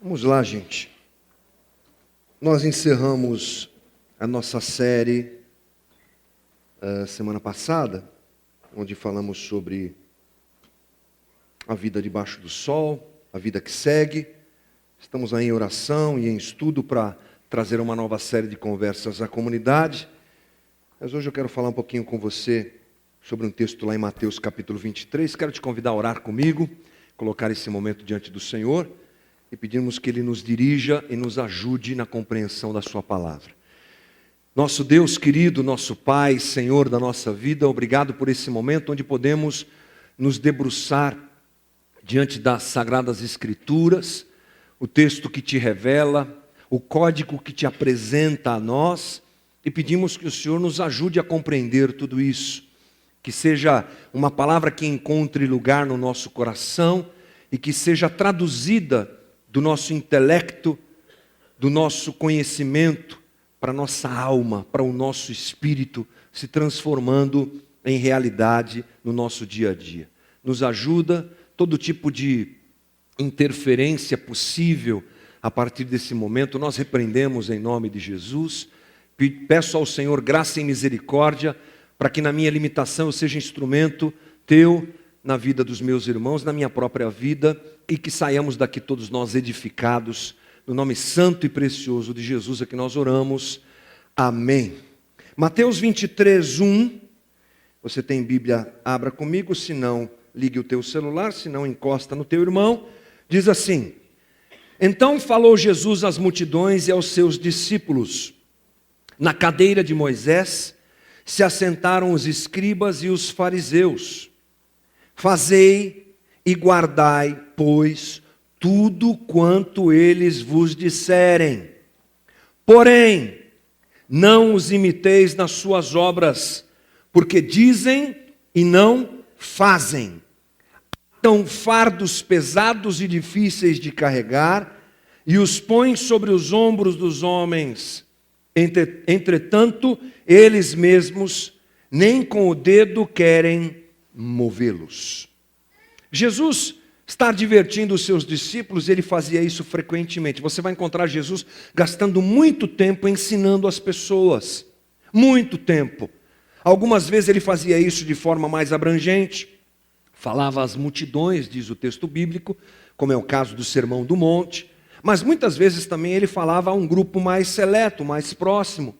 Vamos lá, gente. Nós encerramos a nossa série semana passada, onde falamos sobre a vida debaixo do sol, a vida que segue. Estamos aí em oração e em estudo para trazer uma nova série de conversas à comunidade. Mas hoje eu quero falar um pouquinho com você sobre um texto lá em Mateus capítulo 23. Quero te convidar a orar comigo, colocar esse momento diante do Senhor e pedirmos que Ele nos dirija e nos ajude na compreensão da sua palavra. Nosso Deus querido, nosso Pai, Senhor da nossa vida, obrigado por esse momento onde podemos nos debruçar diante das Sagradas Escrituras, o texto que te revela, o código que te apresenta a nós, e pedimos que o Senhor nos ajude a compreender tudo isso, que seja uma palavra que encontre lugar no nosso coração e que seja traduzida do nosso intelecto, do nosso conhecimento, para a nossa alma, para o nosso espírito, se transformando em realidade no nosso dia a dia. Nos ajuda todo tipo de interferência possível a partir desse momento. Nós repreendemos em nome de Jesus. Peço ao Senhor graça e misericórdia para que na minha limitação eu seja instrumento teu na vida dos meus irmãos, na minha própria vida, e que saiamos daqui todos nós edificados, no nome santo e precioso de Jesus é que nós oramos. Amém. Mateus 23, 1. Você tem Bíblia? Abra comigo, se não, ligue o teu celular, se não, encosta no teu irmão. Diz assim: Então falou Jesus às multidões e aos seus discípulos. Na cadeira de Moisés se assentaram os escribas e os fariseus. Fazei e guardai, pois, tudo quanto eles vos disserem. Porém, não os imiteis nas suas obras, porque dizem e não fazem. Atam fardos pesados e difíceis de carregar, e os põem sobre os ombros dos homens. Entretanto, eles mesmos nem com o dedo querem movê-los. Jesus está advertindo os seus discípulos, ele fazia isso frequentemente. Você vai encontrar Jesus gastando muito tempo ensinando as pessoas. Muito tempo. Algumas vezes ele fazia isso de forma mais abrangente. Falava às multidões, diz o texto bíblico, como é o caso do Sermão do Monte. Mas muitas vezes também ele falava a um grupo mais seleto, mais próximo.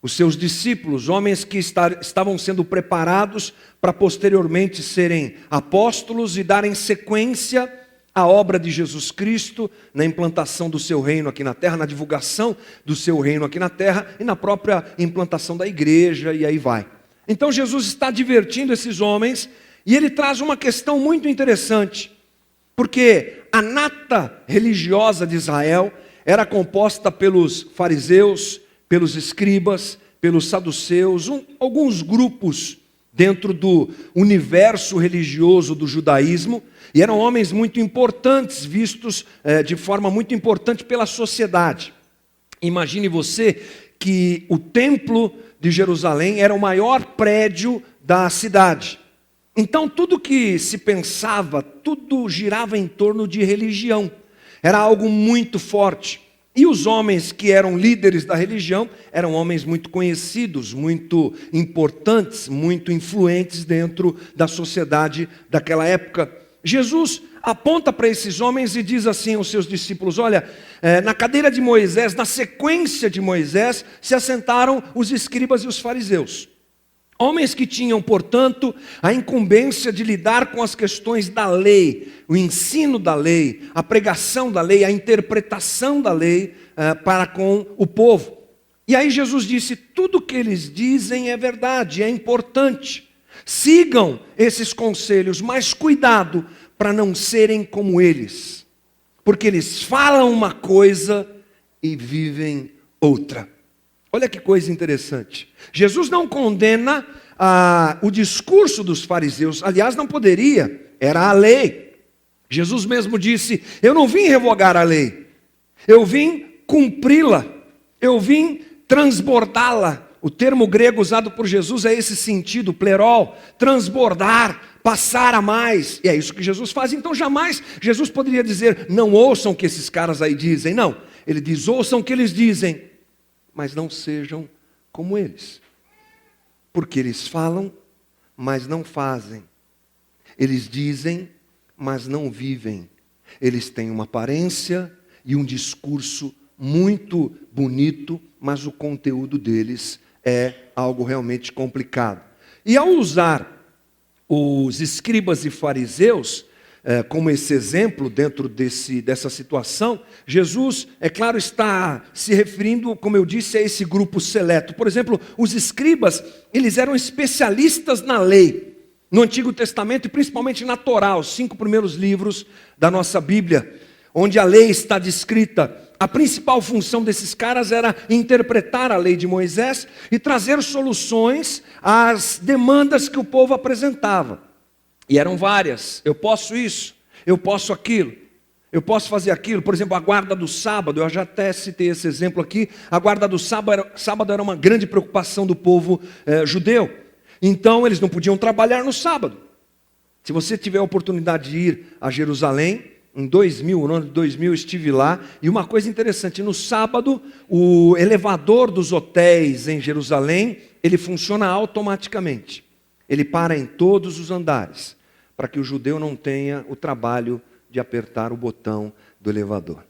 Os seus discípulos, homens que estavam sendo preparados para posteriormente serem apóstolos e darem sequência à obra de Jesus Cristo, na implantação do seu reino aqui na terra, na divulgação do seu reino aqui na terra e na própria implantação da igreja, e aí vai. Então Jesus está advertindo esses homens e ele traz uma questão muito interessante, porque a nata religiosa de Israel era composta pelos fariseus, pelos escribas, pelos saduceus, alguns grupos dentro do universo religioso do judaísmo, e eram homens muito importantes, vistos de forma muito importante pela sociedade. Imagine você que o templo de Jerusalém era o maior prédio da cidade. Então tudo que se pensava, tudo girava em torno de religião. Era algo muito forte. E os homens que eram líderes da religião eram homens muito conhecidos, muito importantes, muito influentes dentro da sociedade daquela época. Jesus aponta para esses homens e diz assim aos seus discípulos: olha, na cadeira de Moisés, na sequência de Moisés, se assentaram os escribas e os fariseus. Homens que tinham, portanto, a incumbência de lidar com as questões da lei, o ensino da lei, a pregação da lei, a interpretação da lei para com o povo. E aí Jesus disse: tudo que eles dizem é verdade, é importante. Sigam esses conselhos, mas cuidado para não serem como eles, porque eles falam uma coisa e vivem outra. Olha que coisa interessante. Jesus não condena o discurso dos fariseus. Aliás, não poderia. Era a lei. Jesus mesmo disse: eu não vim revogar a lei. Eu vim cumpri-la. Eu vim transbordá-la. O termo grego usado por Jesus é esse sentido, plerol, transbordar, passar a mais. E é isso que Jesus faz. Então jamais Jesus poderia dizer, não ouçam o que esses caras aí dizem. Não, ele diz, ouçam o que eles dizem, mas não sejam como eles. Porque eles falam, mas não fazem. Eles dizem, mas não vivem. Eles têm uma aparência e um discurso muito bonito, mas o conteúdo deles é algo realmente complicado. E ao usar os escribas e fariseus como esse exemplo dentro dessa situação, Jesus, é claro, está se referindo, como eu disse, a esse grupo seleto. Por exemplo, os escribas, eles eram especialistas na lei, no Antigo Testamento e principalmente na Torá, os 5 primeiros livros da nossa Bíblia, onde a lei está descrita. A principal função desses caras era interpretar a lei de Moisés e trazer soluções às demandas que o povo apresentava. E eram várias. Eu posso isso, eu posso aquilo, eu posso fazer aquilo. Por exemplo, a guarda do sábado, eu já até citei esse exemplo aqui. A guarda do sábado era uma grande preocupação do povo judeu. Então eles não podiam trabalhar no sábado. Se você tiver a oportunidade de ir a Jerusalém, no ano de 2000 eu estive lá, e uma coisa interessante, no sábado, o elevador dos hotéis em Jerusalém, ele funciona automaticamente. Ele para em todos os andares, para que o judeu não tenha o trabalho de apertar o botão do elevador.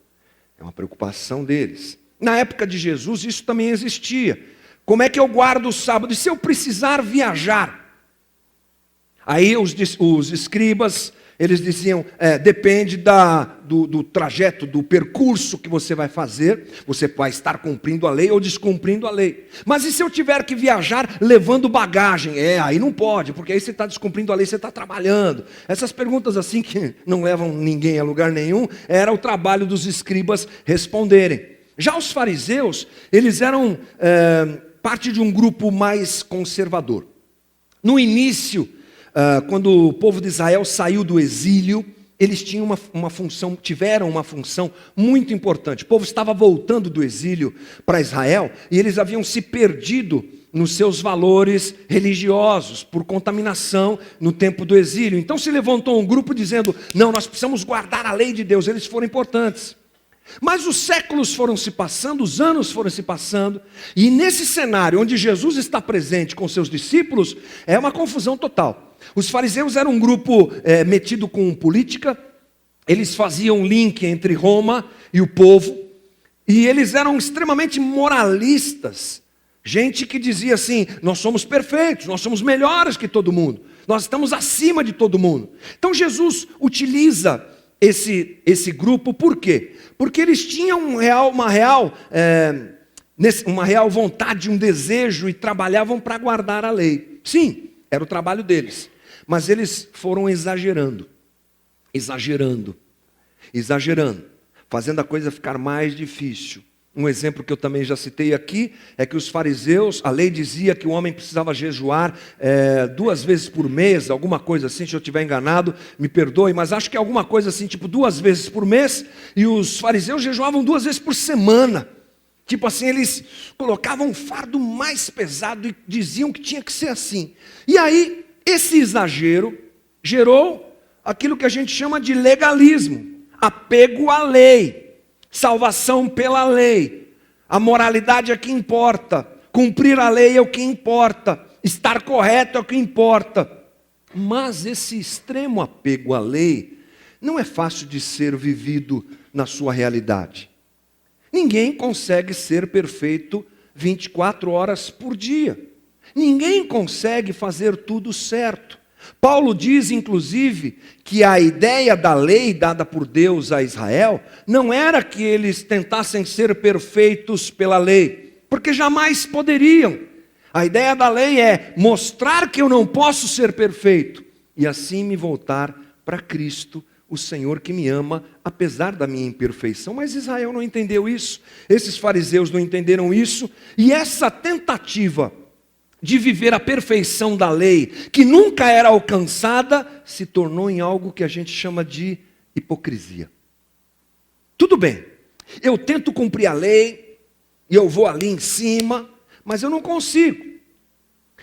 É uma preocupação deles. Na época de Jesus, isso também existia. Como é que eu guardo o sábado? E se eu precisar viajar? Aí os escribas, eles diziam, depende do trajeto, do percurso que você vai fazer, você vai estar cumprindo a lei ou descumprindo a lei. Mas e se eu tiver que viajar levando bagagem? Aí não pode, porque aí você está descumprindo a lei, você está trabalhando. Essas perguntas assim que não levam ninguém a lugar nenhum, era o trabalho dos escribas responderem. Já os fariseus, eles eram parte de um grupo mais conservador. No início, quando o povo de Israel saiu do exílio, eles tinham tiveram uma função muito importante. O povo estava voltando do exílio para Israel e eles haviam se perdido nos seus valores religiosos por contaminação no tempo do exílio. Então se levantou um grupo dizendo, não, nós precisamos guardar a lei de Deus, eles foram importantes. Mas os séculos foram se passando, os anos foram se passando, e nesse cenário onde Jesus está presente com seus discípulos, é uma confusão total. Os fariseus eram um grupo metido com política, eles faziam link entre Roma e o povo, e eles eram extremamente moralistas. Gente que dizia assim, nós somos perfeitos, nós somos melhores que todo mundo, nós estamos acima de todo mundo. Então Jesus utiliza esse grupo, por quê? Porque eles tinham uma real vontade, um desejo e trabalhavam para guardar a lei. Sim, era o trabalho deles, mas eles foram exagerando, fazendo a coisa ficar mais difícil. Um exemplo que eu também já citei aqui é que os fariseus, a lei dizia que o homem precisava jejuar 2 vezes por mês, alguma coisa assim, se eu estiver enganado, me perdoe, mas acho que é alguma coisa assim, tipo 2 vezes por mês, e os fariseus jejuavam 2 vezes por semana. Tipo assim, eles colocavam um fardo mais pesado e diziam que tinha que ser assim. E aí, esse exagero gerou aquilo que a gente chama de legalismo, apego à lei. Salvação pela lei, a moralidade é que importa, cumprir a lei é o que importa, estar correto é o que importa. Mas esse extremo apego à lei não é fácil de ser vivido na sua realidade. Ninguém consegue ser perfeito 24 horas por dia. Ninguém consegue fazer tudo certo. Paulo diz, inclusive, que a ideia da lei dada por Deus a Israel não era que eles tentassem ser perfeitos pela lei, porque jamais poderiam. A ideia da lei é mostrar que eu não posso ser perfeito e assim me voltar para Cristo, o Senhor que me ama, apesar da minha imperfeição. Mas Israel não entendeu isso, esses fariseus não entenderam isso, e essa tentativa de viver a perfeição da lei, que nunca era alcançada, se tornou em algo que a gente chama de hipocrisia. Tudo bem, eu tento cumprir a lei, e eu vou ali em cima, mas eu não consigo.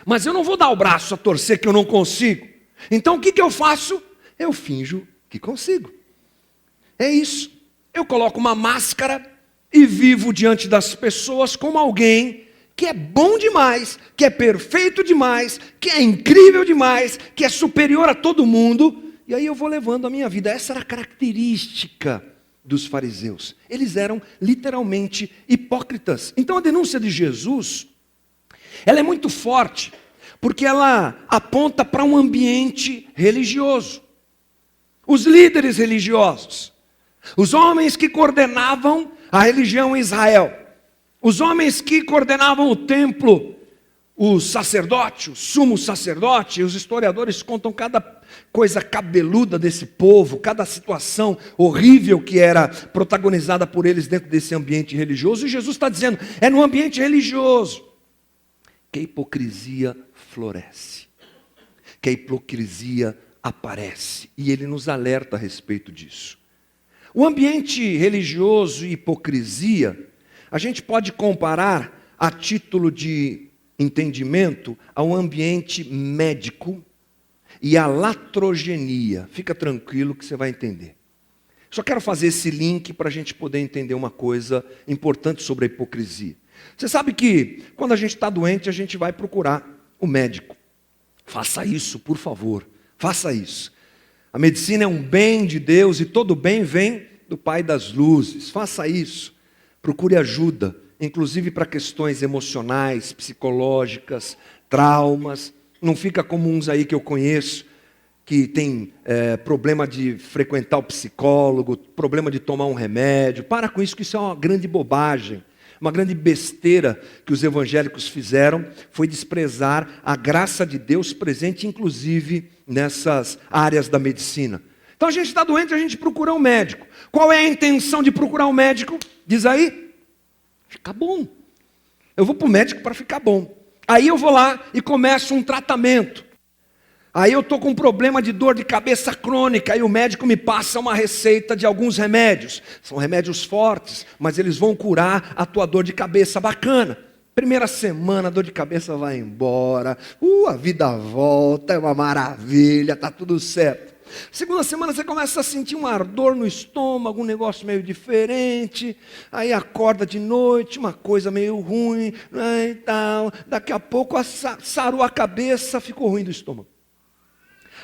Mas eu não vou dar o braço a torcer que eu não consigo. Então o que eu faço? Eu finjo que consigo. É isso. Eu coloco uma máscara e vivo diante das pessoas como alguém que é bom demais, que é perfeito demais, que é incrível demais, que é superior a todo mundo. E aí eu vou levando a minha vida. Essa era a característica dos fariseus. Eles eram literalmente hipócritas. Então a denúncia de Jesus, ela é muito forte, porque ela aponta para um ambiente religioso. Os líderes religiosos, os homens que coordenavam a religião em Israel, os homens que coordenavam o templo, o sacerdote, o sumo sacerdote, os historiadores contam cada coisa cabeluda desse povo, cada situação horrível que era protagonizada por eles dentro desse ambiente religioso. E Jesus está dizendo, é no ambiente religioso que a hipocrisia floresce, que a hipocrisia aparece. E ele nos alerta a respeito disso. O ambiente religioso e hipocrisia, a gente pode comparar a título de entendimento ao ambiente médico e à latrogenia. Fica tranquilo que você vai entender. Só quero fazer esse link para a gente poder entender uma coisa importante sobre a hipocrisia. Você sabe que quando a gente está doente, a gente vai procurar o médico. Faça isso, por favor. Faça isso. A medicina é um bem de Deus e todo bem vem do Pai das luzes. Faça isso. Procure ajuda, inclusive para questões emocionais, psicológicas, traumas. Não fica como uns aí que eu conheço, que tem problema de frequentar o psicólogo, problema de tomar um remédio. Para com isso, que isso é uma grande bobagem. Uma grande besteira que os evangélicos fizeram foi desprezar a graça de Deus presente, inclusive, nessas áreas da medicina. Então a gente está doente, a gente procura um médico. Qual é a intenção de procurar um médico? Diz aí, ficar bom. Eu vou para o médico para ficar bom. Aí eu vou lá e começo um tratamento. Aí eu estou com um problema de dor de cabeça crônica, aí o médico me passa uma receita de alguns remédios. São remédios fortes, mas eles vão curar a tua dor de cabeça bacana. Primeira semana a dor de cabeça vai embora, a vida volta, é uma maravilha, está tudo certo. Segunda semana você começa a sentir um ardor no estômago, um negócio meio diferente, aí acorda de noite, uma coisa meio ruim, e tal. Daqui a pouco sarou a cabeça, ficou ruim do estômago.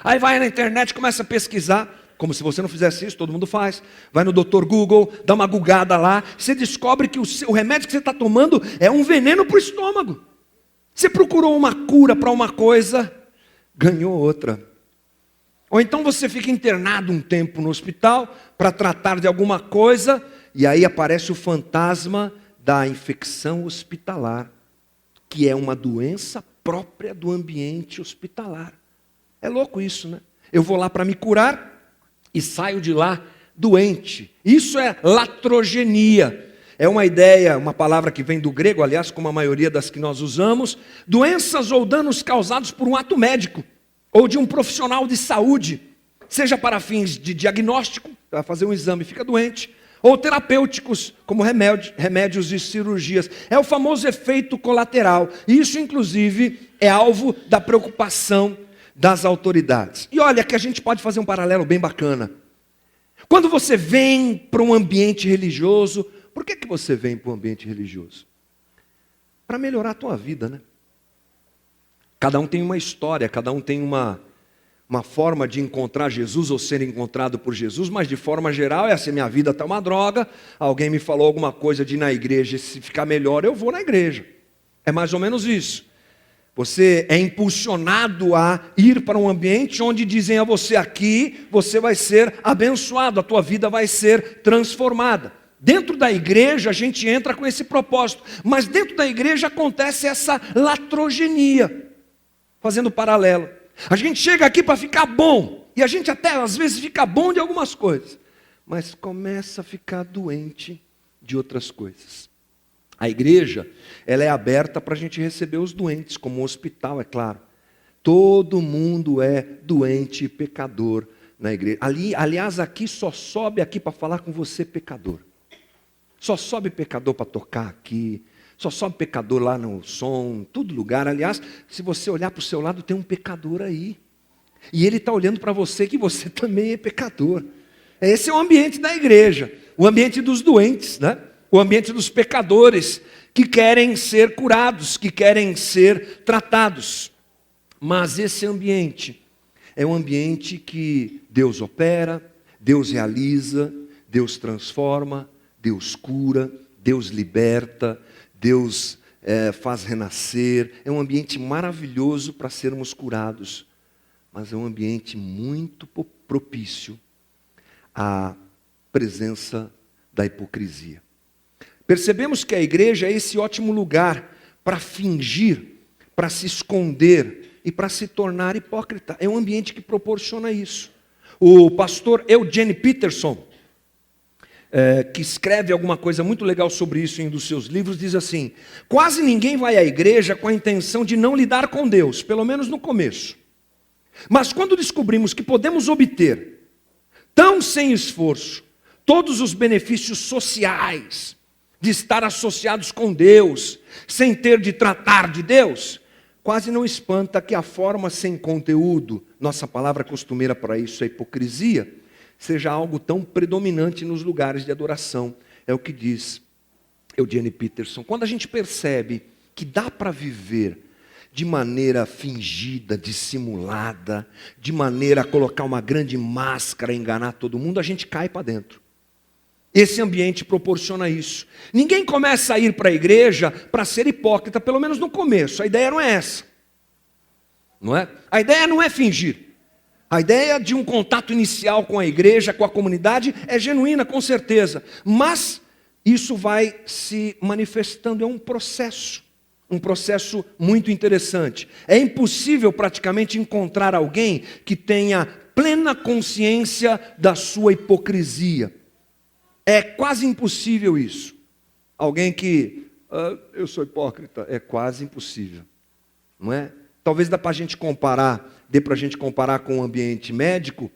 Aí vai na internet, começa a pesquisar, como se você não fizesse isso, todo mundo faz. Vai no Dr. Google, dá uma googada lá, você descobre que o remédio que você está tomando é um veneno para o estômago. Você procurou uma cura para uma coisa, ganhou outra. Ou então você fica internado um tempo no hospital para tratar de alguma coisa, e aí aparece o fantasma da infecção hospitalar, que é uma doença própria do ambiente hospitalar. É louco isso, né? Eu vou lá para me curar e saio de lá doente. Isso é latrogenia. É uma ideia, uma palavra que vem do grego, aliás, como a maioria das que nós usamos. Doenças ou danos causados por um ato médico ou de um profissional de saúde, seja para fins de diagnóstico, vai fazer um exame e fica doente, ou terapêuticos, como remédios e cirurgias. É o famoso efeito colateral. E isso, inclusive, é alvo da preocupação das autoridades. E olha que a gente pode fazer um paralelo bem bacana. Quando você vem para um ambiente religioso, por que você vem para um ambiente religioso? Para melhorar a tua vida, né? Cada um tem uma história, cada um tem uma forma de encontrar Jesus ou ser encontrado por Jesus, mas de forma geral é assim, minha vida está uma droga, alguém me falou alguma coisa de ir na igreja, se ficar melhor eu vou na igreja. É mais ou menos isso. Você é impulsionado a ir para um ambiente onde dizem a você aqui, você vai ser abençoado, a tua vida vai ser transformada. Dentro da igreja a gente entra com esse propósito, mas dentro da igreja acontece essa latrogenia, fazendo paralelo. A gente chega aqui para ficar bom, e a gente até às vezes fica bom de algumas coisas, mas começa a ficar doente de outras coisas. A igreja, ela é aberta para a gente receber os doentes, como um hospital, é claro. Todo mundo é doente e pecador na igreja. Aliás, aqui só sobe aqui para falar com você pecador. Só sobe pecador para tocar aqui. Só sobe pecador lá no som, em todo lugar. Aliás, se você olhar para o seu lado, tem um pecador aí. E ele está olhando para você que você também é pecador. Esse é o ambiente da igreja, o ambiente dos doentes, né? O ambiente dos pecadores que querem ser curados, que querem ser tratados. Mas esse ambiente é um ambiente que Deus opera, Deus realiza, Deus transforma, Deus cura, Deus liberta, Deus faz renascer. É um ambiente maravilhoso para sermos curados, mas é um ambiente muito propício à presença da hipocrisia. Percebemos que a igreja é esse ótimo lugar para fingir, para se esconder e para se tornar hipócrita. É um ambiente que proporciona isso. O pastor Eugene Peterson, que escreve alguma coisa muito legal sobre isso em um dos seus livros, diz assim: quase ninguém vai à igreja com a intenção de não lidar com Deus, pelo menos no começo. Mas quando descobrimos que podemos obter, tão sem esforço, todos os benefícios sociais de estar associados com Deus, sem ter de tratar de Deus, quase não espanta que a forma sem conteúdo, nossa palavra costumeira para isso é hipocrisia, seja algo tão predominante nos lugares de adoração. É o que diz Eugene Peterson. Quando a gente percebe que dá para viver de maneira fingida, dissimulada, de maneira a colocar uma grande máscara, enganar todo mundo, a gente cai para dentro. Esse ambiente proporciona isso. Ninguém começa a ir para a igreja para ser hipócrita, pelo menos no começo. A ideia não é essa. Não é? A ideia não é fingir. A ideia de um contato inicial com a igreja, com a comunidade, é genuína, com certeza. Mas isso vai se manifestando, é um processo muito interessante. É impossível praticamente encontrar alguém que tenha plena consciência da sua hipocrisia. É quase impossível isso. Alguém que, eu sou hipócrita, é quase impossível. Não é? Talvez dê para a gente comparar com o ambiente médico,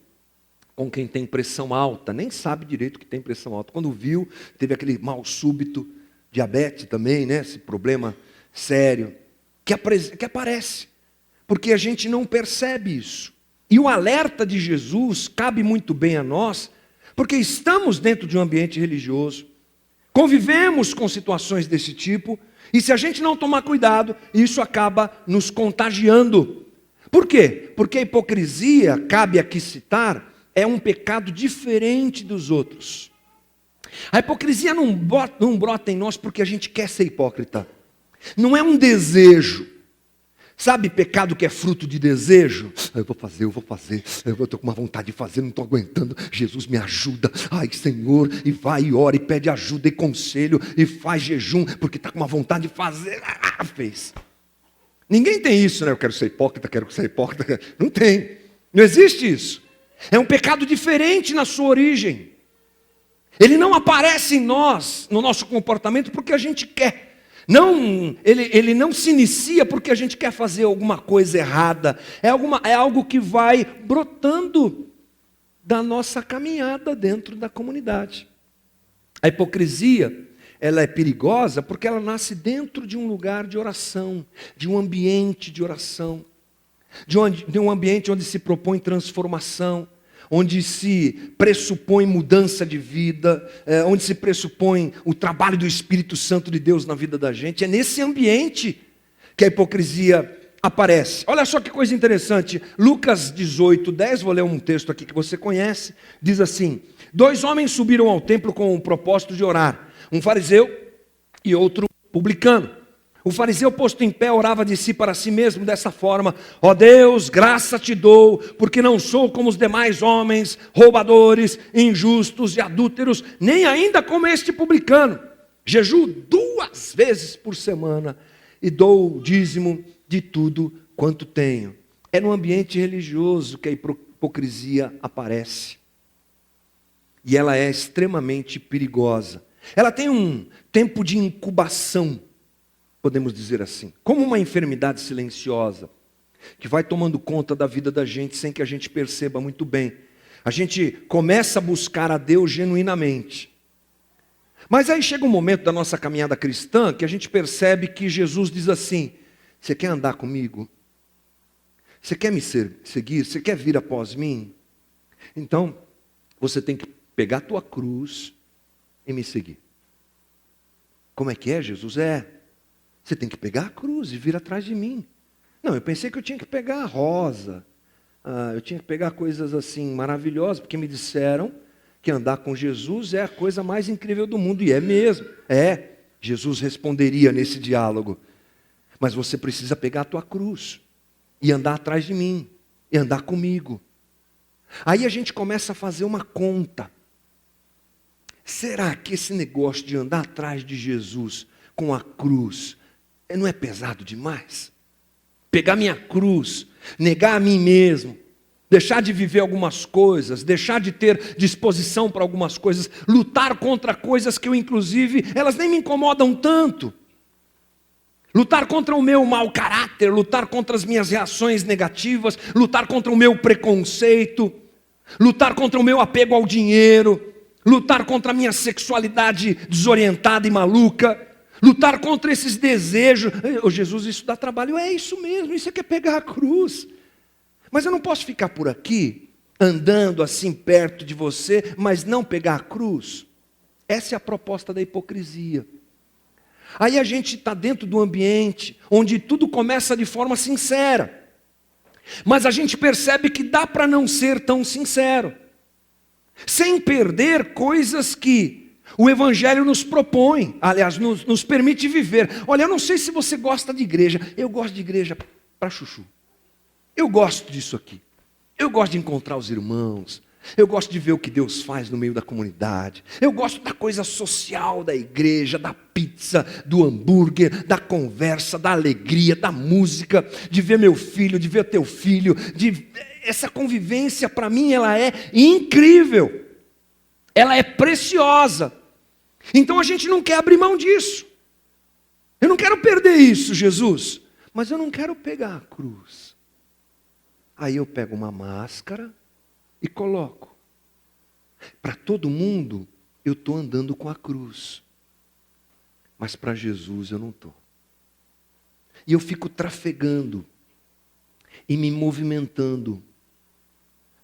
com quem tem pressão alta, nem sabe direito que tem pressão alta. Quando viu, teve aquele mal súbito, diabetes também, né? Esse problema sério, que aparece, porque a gente não percebe isso. E o alerta de Jesus cabe muito bem a nós, porque estamos dentro de um ambiente religioso, convivemos com situações desse tipo, e se a gente não tomar cuidado, isso acaba nos contagiando. Por quê? Porque a hipocrisia, cabe aqui citar, é um pecado diferente dos outros. A hipocrisia não brota em nós porque a gente quer ser hipócrita. Não é um desejo. Sabe pecado que é fruto de desejo? Eu vou fazer, eu estou com uma vontade de fazer, não estou aguentando, Jesus me ajuda, ai Senhor, e vai e ora, e pede ajuda e conselho, e faz jejum, porque está com uma vontade de fazer, fez. Ninguém tem isso, né? Eu quero ser hipócrita, não tem, não existe isso. É um pecado diferente na sua origem. Ele não aparece em nós, no nosso comportamento, porque a gente quer. Não, ele não se inicia porque a gente quer fazer alguma coisa errada. É algo que vai brotando da nossa caminhada dentro da comunidade. A hipocrisia, ela é perigosa porque ela nasce dentro de um lugar de oração, de um ambiente de oração, de um ambiente onde se propõe transformação, onde se pressupõe mudança de vida, onde se pressupõe o trabalho do Espírito Santo de Deus na vida da gente. É nesse ambiente que a hipocrisia aparece. Olha só que coisa interessante. Lucas 18:10, vou ler um texto aqui que você conhece, diz assim: 2 homens subiram ao templo com o propósito de orar, um fariseu e outro publicano. O fariseu, posto em pé, orava de si para si mesmo dessa forma: ó Deus, graça te dou, porque não sou como os demais homens, roubadores, injustos e adúlteros, nem ainda como este publicano. Jejuo 2 vezes por semana e dou o dízimo de tudo quanto tenho. É no ambiente religioso que a hipocrisia aparece. E ela é extremamente perigosa. Ela tem um tempo de incubação, podemos dizer assim, como uma enfermidade silenciosa, que vai tomando conta da vida da gente sem que a gente perceba muito bem. A gente começa a buscar a Deus genuinamente, Mas aí chega um momento da nossa caminhada cristã que a gente percebe que Jesus diz assim: você quer andar comigo? Você quer me seguir? Você quer vir após mim? Então, você tem que pegar a tua cruz e me seguir. Como é que é, Jesus? Você tem que pegar a cruz e vir atrás de mim. Não, eu pensei que eu tinha que pegar a rosa. Eu tinha que pegar coisas assim maravilhosas, porque me disseram que andar com Jesus é a coisa mais incrível do mundo. E é mesmo. Jesus responderia nesse diálogo. Mas você precisa pegar a tua cruz e andar atrás de mim, e andar comigo. Aí a gente começa a fazer uma conta. Será que esse negócio de andar atrás de Jesus com a cruz não é pesado demais? Pegar minha cruz, negar a mim mesmo, deixar de viver algumas coisas, deixar de ter disposição para algumas coisas, lutar contra coisas que eu, inclusive, elas nem me incomodam tanto. Lutar contra o meu mau caráter, lutar contra as minhas reações negativas, lutar contra o meu preconceito, lutar contra o meu apego ao dinheiro, lutar contra a minha sexualidade desorientada e maluca, lutar contra esses desejos. Jesus, isso dá trabalho. É isso mesmo, isso é que é pegar a cruz. Mas eu não posso ficar por aqui, andando assim perto de você, mas não pegar a cruz. Essa é a proposta da hipocrisia. Aí a gente está dentro do ambiente onde tudo começa de forma sincera. Mas a gente percebe que dá para não ser tão sincero, sem perder coisas que o Evangelho nos propõe, aliás, nos permite viver. Olha, eu não sei se você gosta de igreja. Eu gosto de igreja para chuchu. Eu gosto disso aqui. Eu gosto de encontrar os irmãos. Eu gosto de ver o que Deus faz no meio da comunidade. Eu gosto da coisa social da igreja, da pizza, do hambúrguer, da conversa, da alegria, da música, de ver meu filho, de ver teu filho. Essa convivência, para mim, ela é incrível. Ela é preciosa. Então a gente não quer abrir mão disso. Eu não quero perder isso, Jesus. Mas eu não quero pegar a cruz. Aí eu pego uma máscara e coloco. Para todo mundo, eu estou andando com a cruz. Mas para Jesus eu não estou. E eu fico trafegando e me movimentando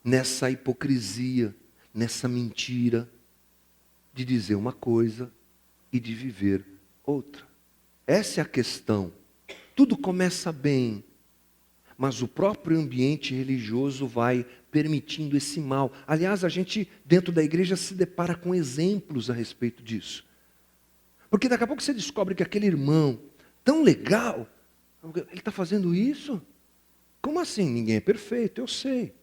nessa hipocrisia, nessa mentira de dizer uma coisa e de viver outra. Essa é a questão. Tudo começa bem, mas o próprio ambiente religioso vai permitindo esse mal. Aliás, a gente dentro da igreja se depara com exemplos a respeito disso. Porque daqui a pouco você descobre que aquele irmão, tão legal, ele está fazendo isso? Como assim? Ninguém é perfeito, eu sei.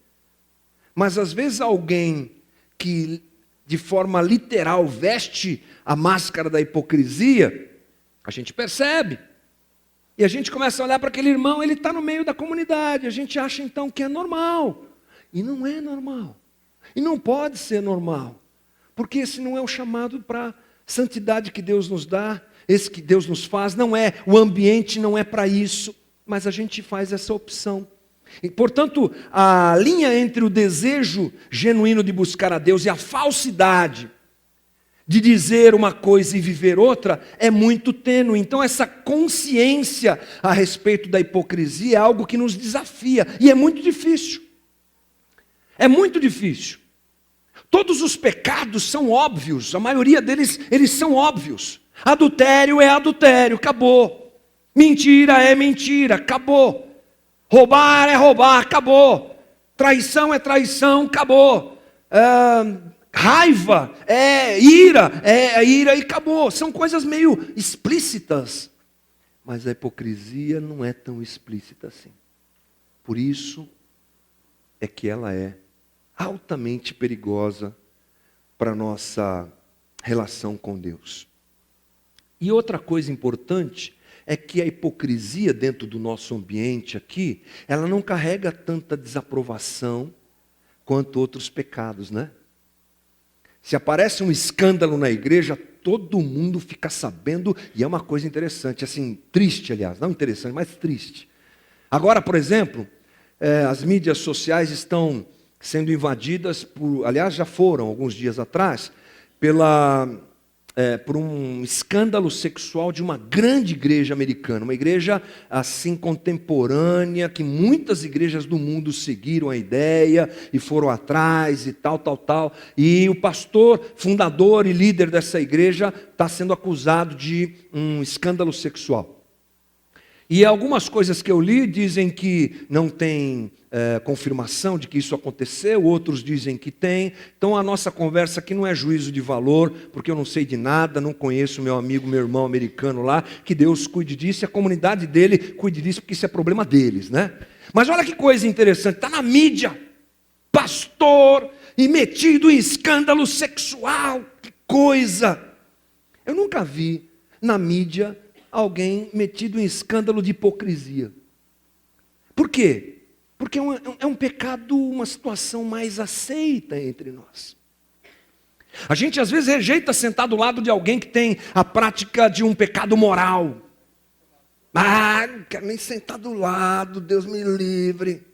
Mas às vezes alguém que de forma literal veste a máscara da hipocrisia, a gente percebe. E a gente começa a olhar para aquele irmão, ele está no meio da comunidade. A gente acha então que é normal. E não é normal. E não pode ser normal. Porque esse não é o chamado para santidade que Deus nos dá, esse que Deus nos faz. Não é, o ambiente não é para isso. Mas a gente faz essa opção. E, portanto, a linha entre o desejo genuíno de buscar a Deus e a falsidade de dizer uma coisa e viver outra é muito tênue. Então essa consciência a respeito da hipocrisia é algo que nos desafia. E é muito difícil. É muito difícil. Todos os pecados são óbvios. A maioria deles, eles são óbvios. Adultério é adultério, acabou. Mentira é mentira, acabou. Roubar é roubar, acabou. Traição é traição, acabou. Raiva é ira e acabou. São coisas meio explícitas. Mas a hipocrisia não é tão explícita assim. Por isso é que ela é altamente perigosa para a nossa relação com Deus. E outra coisa importante é que a hipocrisia dentro do nosso ambiente aqui, ela não carrega tanta desaprovação quanto outros pecados, né? Se aparece um escândalo na igreja, todo mundo fica sabendo, e é uma coisa interessante, assim, triste, aliás, não interessante, mas triste. Agora, por exemplo, as mídias sociais estão sendo invadidas por, aliás, já foram alguns dias atrás, pela por um escândalo sexual de uma grande igreja americana, uma igreja assim contemporânea, que muitas igrejas do mundo seguiram a ideia e foram atrás e tal. E o pastor, fundador e líder dessa igreja está sendo acusado de um escândalo sexual. E algumas coisas que eu li dizem que não tem confirmação de que isso aconteceu, outros dizem que tem. Então a nossa conversa aqui não é juízo de valor, porque eu não sei de nada, não conheço meu amigo, meu irmão americano lá, que Deus cuide disso e a comunidade dele cuide disso, porque isso é problema deles, né? Mas olha que coisa interessante, está na mídia, pastor e metido em escândalo sexual, que coisa! Eu nunca vi na mídia alguém metido em escândalo de hipocrisia. Por quê? Porque é um pecado, uma situação mais aceita entre nós. A gente às vezes rejeita sentar do lado de alguém que tem a prática de um pecado moral. Não quero nem sentar do lado, Deus me livre.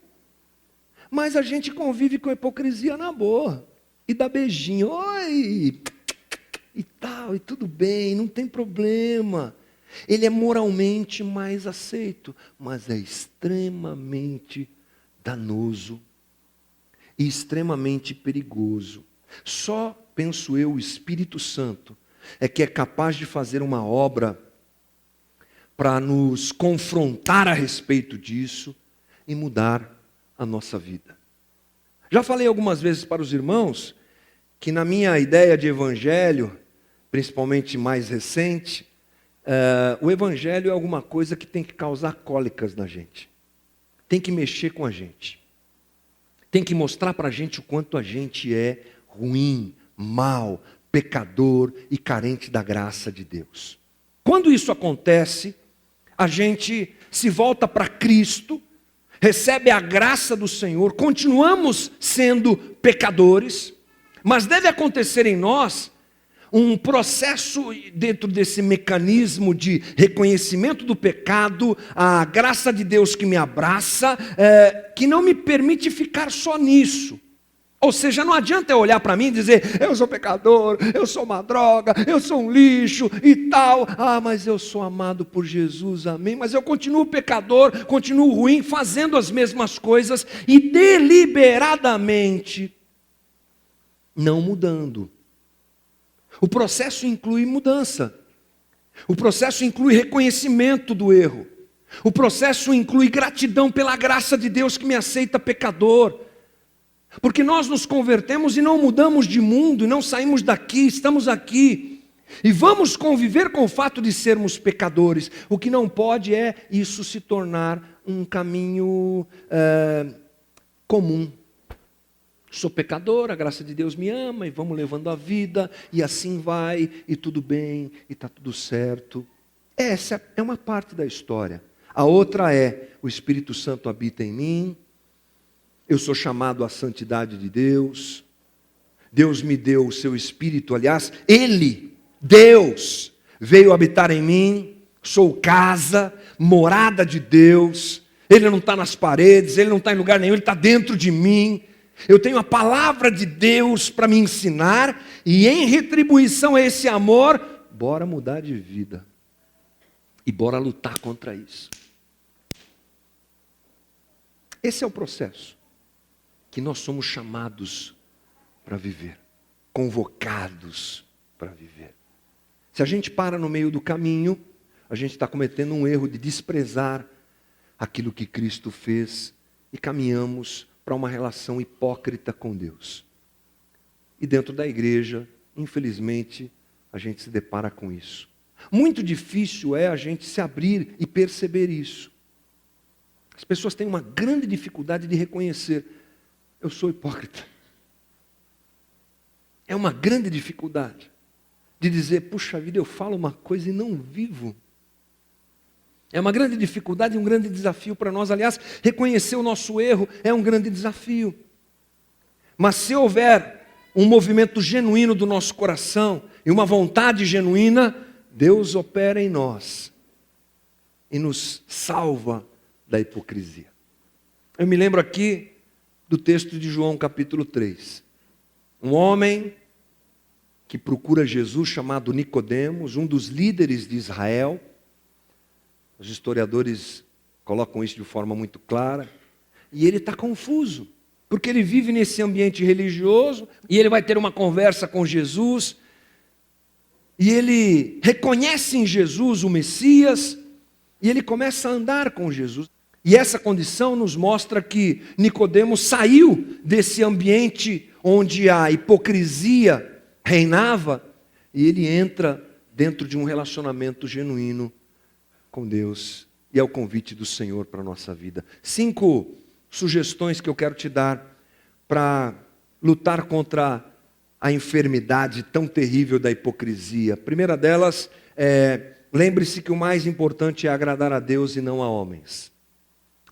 Mas a gente convive com a hipocrisia na boa. E dá beijinho, oi, e tal, e tudo bem, não tem problema. Ele é moralmente mais aceito, mas é extremamente danoso e extremamente perigoso. Só, penso eu, o Espírito Santo é que é capaz de fazer uma obra para nos confrontar a respeito disso e mudar a nossa vida. Já falei algumas vezes para os irmãos que na minha ideia de evangelho, principalmente mais recente, o evangelho é alguma coisa que tem que causar cólicas na gente. Tem que mexer com a gente. Tem que mostrar para a gente o quanto a gente é ruim, mau, pecador e carente da graça de Deus. Quando isso acontece, a gente se volta para Cristo, recebe a graça do Senhor, continuamos sendo pecadores, mas deve acontecer em nós um processo dentro desse mecanismo de reconhecimento do pecado, a graça de Deus que me abraça, que não me permite ficar só nisso. Ou seja, não adianta eu olhar para mim e dizer, eu sou pecador, eu sou uma droga, eu sou um lixo e tal. Mas eu sou amado por Jesus, amém. Mas eu continuo pecador, continuo ruim, fazendo as mesmas coisas e deliberadamente não mudando. O processo inclui mudança. O processo inclui reconhecimento do erro. O processo inclui gratidão pela graça de Deus que me aceita pecador. Porque nós nos convertemos e não mudamos de mundo, e não saímos daqui, estamos aqui. E vamos conviver com o fato de sermos pecadores. O que não pode é isso se tornar um caminho comum. Sou pecador, a graça de Deus me ama e vamos levando a vida e assim vai e tudo bem e está tudo certo. Essa é uma parte da história. A outra é, o Espírito Santo habita em mim, eu sou chamado à santidade de Deus, Deus me deu o seu Espírito, aliás, Deus, veio habitar em mim, sou casa, morada de Deus, Ele não está nas paredes, Ele não está em lugar nenhum, Ele está dentro de mim. Eu tenho a palavra de Deus para me ensinar e em retribuição a esse amor, bora mudar de vida e bora lutar contra isso. Esse é o processo que nós somos chamados para viver, convocados para viver. Se a gente para no meio do caminho, a gente está cometendo um erro de desprezar aquilo que Cristo fez e caminhamos para uma relação hipócrita com Deus. E dentro da igreja, infelizmente, a gente se depara com isso. Muito difícil é a gente se abrir e perceber isso. As pessoas têm uma grande dificuldade de reconhecer, eu sou hipócrita. É uma grande dificuldade de dizer, puxa vida, eu falo uma coisa e não vivo. É uma grande dificuldade e um grande desafio para nós. Aliás, reconhecer o nosso erro é um grande desafio. Mas se houver um movimento genuíno do nosso coração e uma vontade genuína, Deus opera em nós e nos salva da hipocrisia. Eu me lembro aqui do texto de João capítulo 3. Um homem que procura Jesus, chamado Nicodemos, um dos líderes de Israel. Os historiadores colocam isso de forma muito clara. E ele está confuso, porque ele vive nesse ambiente religioso, e ele vai ter uma conversa com Jesus, e ele reconhece em Jesus o Messias, e ele começa a andar com Jesus. E essa condição nos mostra que Nicodemos saiu desse ambiente onde a hipocrisia reinava, e ele entra dentro de um relacionamento genuíno com Deus. E é o convite do Senhor para a nossa vida. 5 sugestões que eu quero te dar para lutar contra a enfermidade tão terrível da hipocrisia. A primeira delas é: lembre-se que o mais importante é agradar a Deus e não a homens.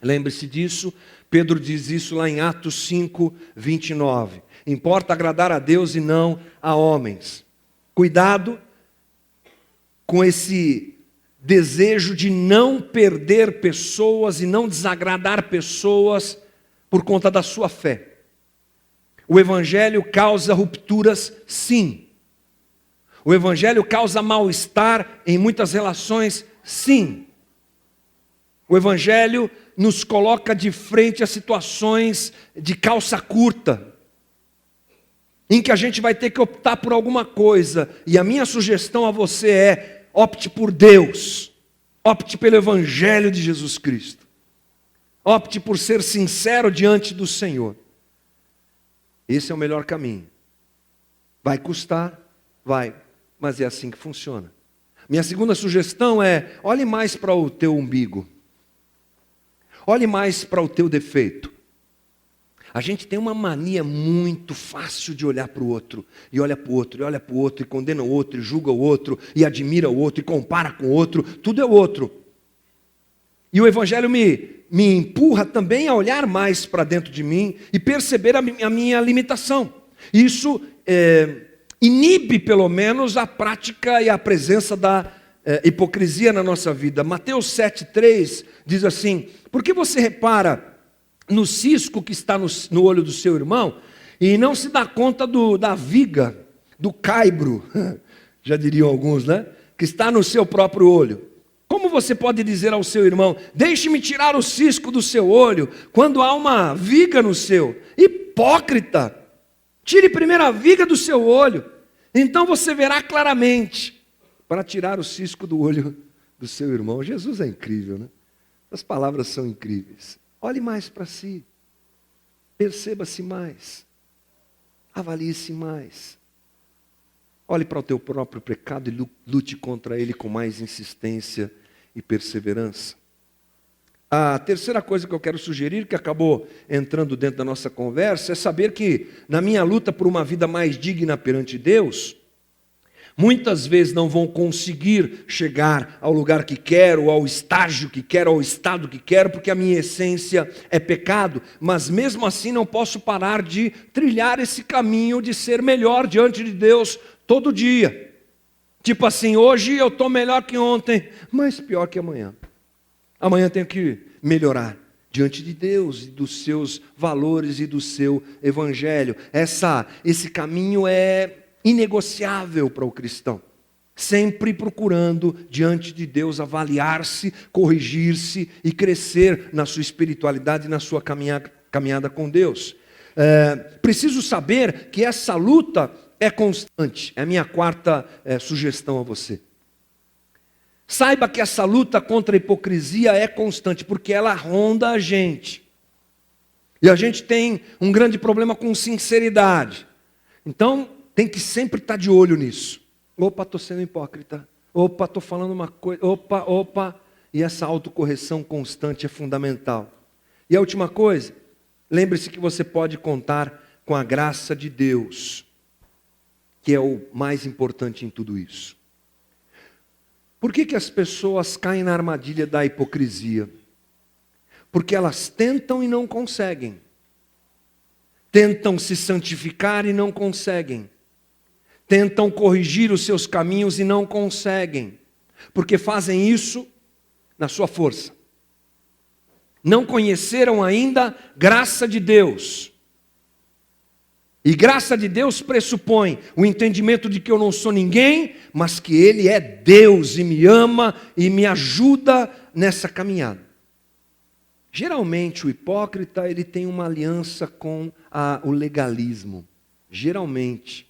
Lembre-se disso. Pedro diz isso lá em Atos 5, 29. Importa agradar a Deus e não a homens. Cuidado com esse desejo de não perder pessoas e não desagradar pessoas por conta da sua fé. O Evangelho causa rupturas, sim. O Evangelho causa mal-estar em muitas relações, sim. O Evangelho nos coloca de frente a situações de calça curta, em que a gente vai ter que optar por alguma coisa. E a minha sugestão a você é: opte por Deus. Opte pelo Evangelho de Jesus Cristo. Opte por ser sincero diante do Senhor. Esse é o melhor caminho. Vai custar? Vai. Mas é assim que funciona. Minha segunda sugestão é: olhe mais para o teu umbigo. Olhe mais para o teu defeito. A gente tem uma mania muito fácil de olhar para o outro. E olha para o outro, e olha para o outro, e condena o outro, e julga o outro, e admira o outro, e compara com o outro. Tudo é o outro. E o Evangelho me empurra também a olhar mais para dentro de mim e perceber a minha limitação. Isso inibe pelo menos a prática e a presença da hipocrisia na nossa vida. Mateus 7,3 diz assim: por que você repara no cisco que está no olho do seu irmão e não se dá conta da viga, do caibro, já diriam alguns, né? Que está no seu próprio olho? Como você pode dizer ao seu irmão: deixe-me tirar o cisco do seu olho, quando há uma viga no seu? Hipócrita! Tire primeiro a viga do seu olho, então você verá claramente para tirar o cisco do olho do seu irmão. Jesus é incrível, né? As palavras são incríveis. Olhe mais para si, perceba-se mais, avalie-se mais. Olhe para o teu próprio pecado e lute contra ele com mais insistência e perseverança. A terceira coisa que eu quero sugerir, que acabou entrando dentro da nossa conversa, é saber que na minha luta por uma vida mais digna perante Deus, muitas vezes não vão conseguir chegar ao lugar que quero, ao estágio que quero, ao estado que quero, porque a minha essência é pecado, mas mesmo assim não posso parar de trilhar esse caminho de ser melhor diante de Deus todo dia. Tipo assim, hoje eu estou melhor que ontem, mas pior que amanhã. Amanhã tenho que melhorar diante de Deus e dos seus valores e do seu Evangelho. Esse caminho é inegociável para o cristão, sempre procurando diante de Deus avaliar-se, corrigir-se e crescer na sua espiritualidade e na sua caminhada com Deus. Preciso saber que essa luta é constante. É a minha quarta sugestão a você. Saiba que essa luta contra a hipocrisia é constante, porque ela ronda a gente. E a gente tem um grande problema com sinceridade. Então, tem que sempre estar de olho nisso. Opa, estou sendo hipócrita. Opa, estou falando uma coisa. Opa. E essa autocorreção constante é fundamental. E a última coisa, lembre-se que você pode contar com a graça de Deus, que é o mais importante em tudo isso. Por que as pessoas caem na armadilha da hipocrisia? Porque elas tentam e não conseguem. Tentam se santificar e não conseguem. Tentam corrigir os seus caminhos e não conseguem, porque fazem isso na sua força. Não conheceram ainda graça de Deus. E graça de Deus pressupõe o entendimento de que eu não sou ninguém, mas que Ele é Deus e me ama e me ajuda nessa caminhada. Geralmente o hipócrita ele tem uma aliança com o legalismo. Geralmente.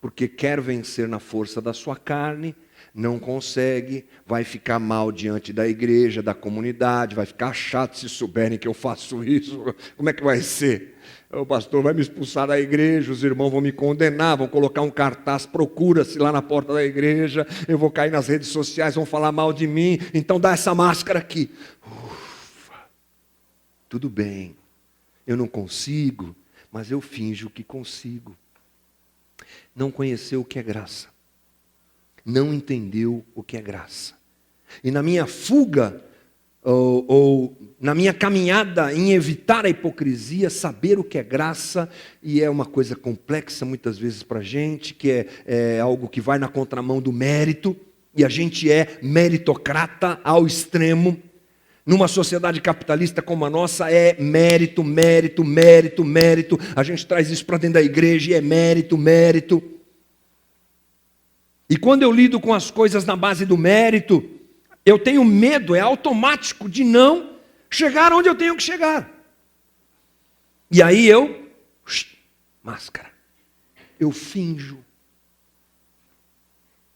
Porque quer vencer na força da sua carne, não consegue, vai ficar mal diante da igreja, da comunidade, vai ficar chato se souberem que eu faço isso. Como é que vai ser? O pastor vai me expulsar da igreja, os irmãos vão me condenar, vão colocar um cartaz, procura-se lá na porta da igreja, eu vou cair nas redes sociais, vão falar mal de mim, então dá essa máscara aqui. Ufa, tudo bem, eu não consigo, mas eu finjo que consigo. Não conheceu o que é graça. Não entendeu o que é graça. E na minha fuga, ou na minha caminhada em evitar a hipocrisia, saber o que é graça, e é uma coisa complexa muitas vezes para a gente, que é algo que vai na contramão do mérito, e a gente é meritocrata ao extremo. Numa sociedade capitalista como a nossa, é mérito, mérito, mérito, mérito. A gente traz isso para dentro da igreja e é mérito, mérito. E quando eu lido com as coisas na base do mérito, eu tenho medo, é automático, de não chegar onde eu tenho que chegar. E aí máscara. Eu finjo.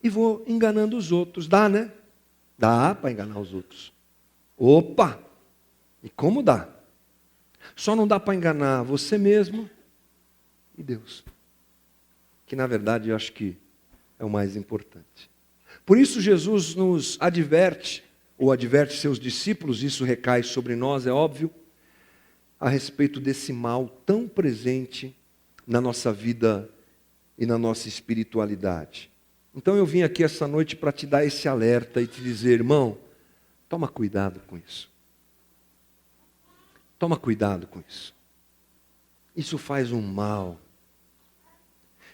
E vou enganando os outros. Dá, né? Dá para enganar os outros. Opa! E como dá? Só não dá para enganar você mesmo e Deus. Que na verdade eu acho que é o mais importante. Por isso Jesus nos adverte, ou adverte seus discípulos, isso recai sobre nós, é óbvio, a respeito desse mal tão presente na nossa vida e na nossa espiritualidade. Então eu vim aqui essa noite para te dar esse alerta e te dizer, irmão, toma cuidado com isso. Toma cuidado com isso. Isso faz um mal.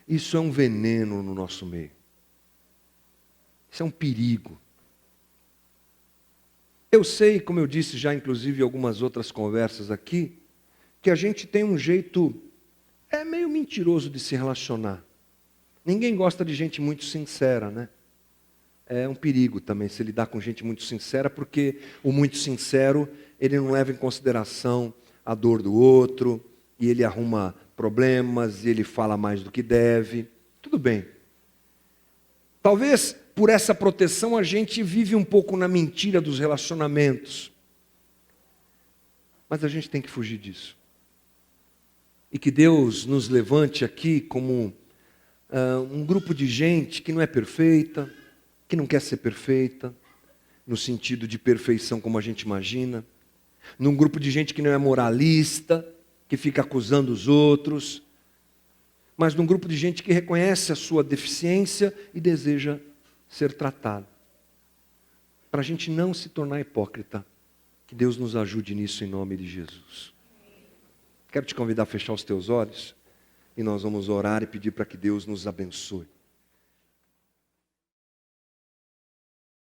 Isso é um veneno no nosso meio. Isso é um perigo. Eu sei, como eu disse já, inclusive, em algumas outras conversas aqui, que a gente tem um jeito meio mentiroso de se relacionar. Ninguém gosta de gente muito sincera, né? É um perigo também se lidar com gente muito sincera, porque o muito sincero, ele não leva em consideração a dor do outro, e ele arruma problemas, e ele fala mais do que deve. Tudo bem. Talvez por essa proteção a gente vive um pouco na mentira dos relacionamentos. Mas a gente tem que fugir disso. E que Deus nos levante aqui como um grupo de gente que não é perfeita, que não quer ser perfeita, no sentido de perfeição como a gente imagina, num grupo de gente que não é moralista, que fica acusando os outros, mas num grupo de gente que reconhece a sua deficiência e deseja ser tratado. Para a gente não se tornar hipócrita, que Deus nos ajude nisso em nome de Jesus. Quero te convidar a fechar os teus olhos e nós vamos orar e pedir para que Deus nos abençoe.